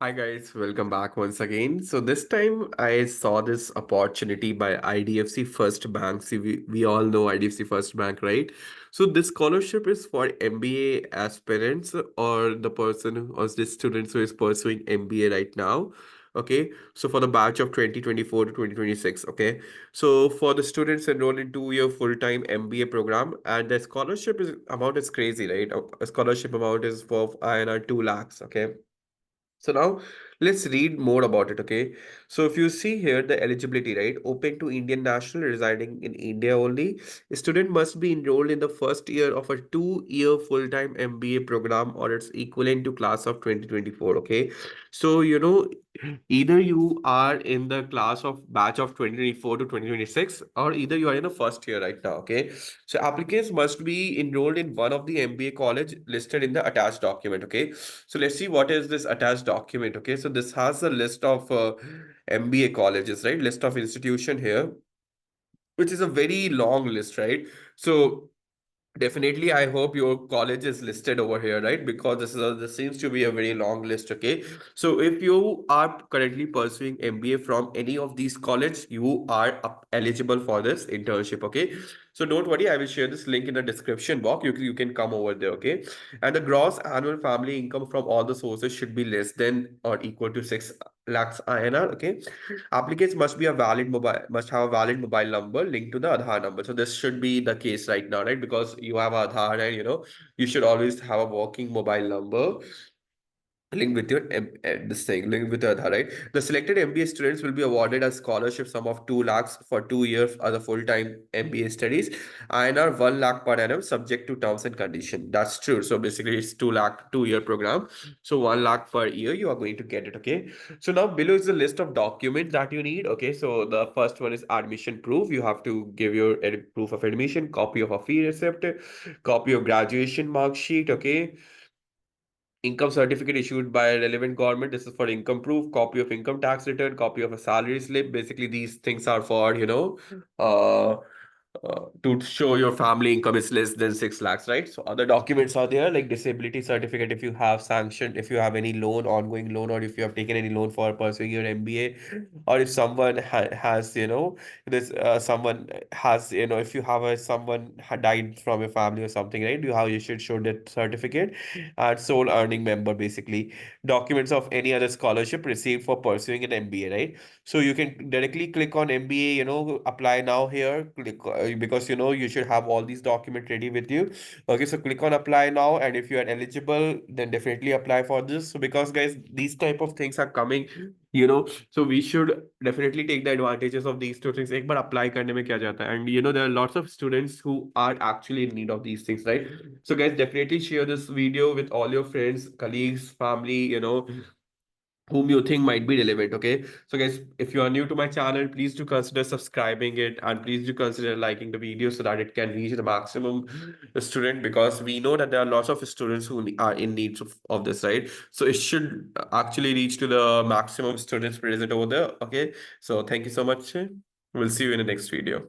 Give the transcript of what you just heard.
Hi guys, welcome back once again. So this time I saw this opportunity by IDFC First Bank. See, we all know IDFC First Bank, right? So this scholarship is for MBA aspirants or the person or the students who is pursuing MBA right now. Okay, so for the batch of 2024 to 2026, okay. So for the students enrolled in 2-year full-time MBA program, and the scholarship is amount is crazy, right? A scholarship amount is for INR 2 lakhs, okay. So now let's read more about it, okay? So if you see here the eligibility, right? Open to Indian national residing in India only. A student must be enrolled in the first year of a 2-year full-time MBA program or its equivalent to class of 2024, okay? So, either you are in the class of batch of 2024 to 2026 or either you are in the first year right now, okay? So applicants must be enrolled in one of the MBA college listed in the attached document, okay? So let's see what is this attached document. Okay, so this has a list of MBA colleges, right? List of institution here, which is a very long list, right? So definitely, I hope your college is listed over here, right? Because this seems to be a very long list. Okay, so if you are currently pursuing MBA from any of these college, you are eligible for this internship. Okay, so don't worry, I will share this link in the description box. You can come over there. Okay, and the gross annual family income from all the sources should be less than or equal to 6 lakhs INR. Okay, applicants must have a valid mobile number linked to the Aadhaar number. So this should be the case right now, right? Because you have Aadhaar and you should always have a working mobile number linked with your this thing linked with your Aadhaar, right? The selected MBA students will be awarded a scholarship sum of 2 lakhs for 2 years as a full-time MBA studies, INR 1 lakh per annum subject to terms and condition. That's true. So basically it's 2 lakh 2-year program. So 1 lakh per year you are going to get it. Okay. So now below is the list of documents that you need. Okay. So the first one is admission proof. You have to give your proof of admission, copy of a fee receipt, copy of graduation mark sheet. Okay, income certificate issued by a relevant government. This is for income proof, copy of income tax return, copy of a salary slip. Basically, these things are for, uh, to show your family income is less than 6 lakhs, right? So other documents are there like disability certificate if you have sanctioned, if you have any loan, ongoing loan, or if you have taken any loan for pursuing your MBA, or if someone has, this someone has, if you have someone died from your family or something, right? You should show that certificate and sole earning member, basically documents of any other scholarship received for pursuing an MBA, right? So you can directly click on MBA, apply now here, click because you should have all these documents ready with you. Okay, so click on apply now, and if you are eligible, then definitely apply for this. So because guys, these type of things are coming, so we should definitely take the advantages of these two things. एक बार apply करने में क्या जाता है? And there are lots of students who are actually in need of these things, right? So guys, definitely share this video with all your friends, colleagues, family, whom you think might be relevant. Okay, so guys, if you are new to my channel, please do consider subscribing it, and please do consider liking the video so that it can reach the maximum student, because we know that there are lots of students who are in need of this, right? So it should actually reach to the maximum students present over there. Okay, so thank you so much. We'll see you in the next video.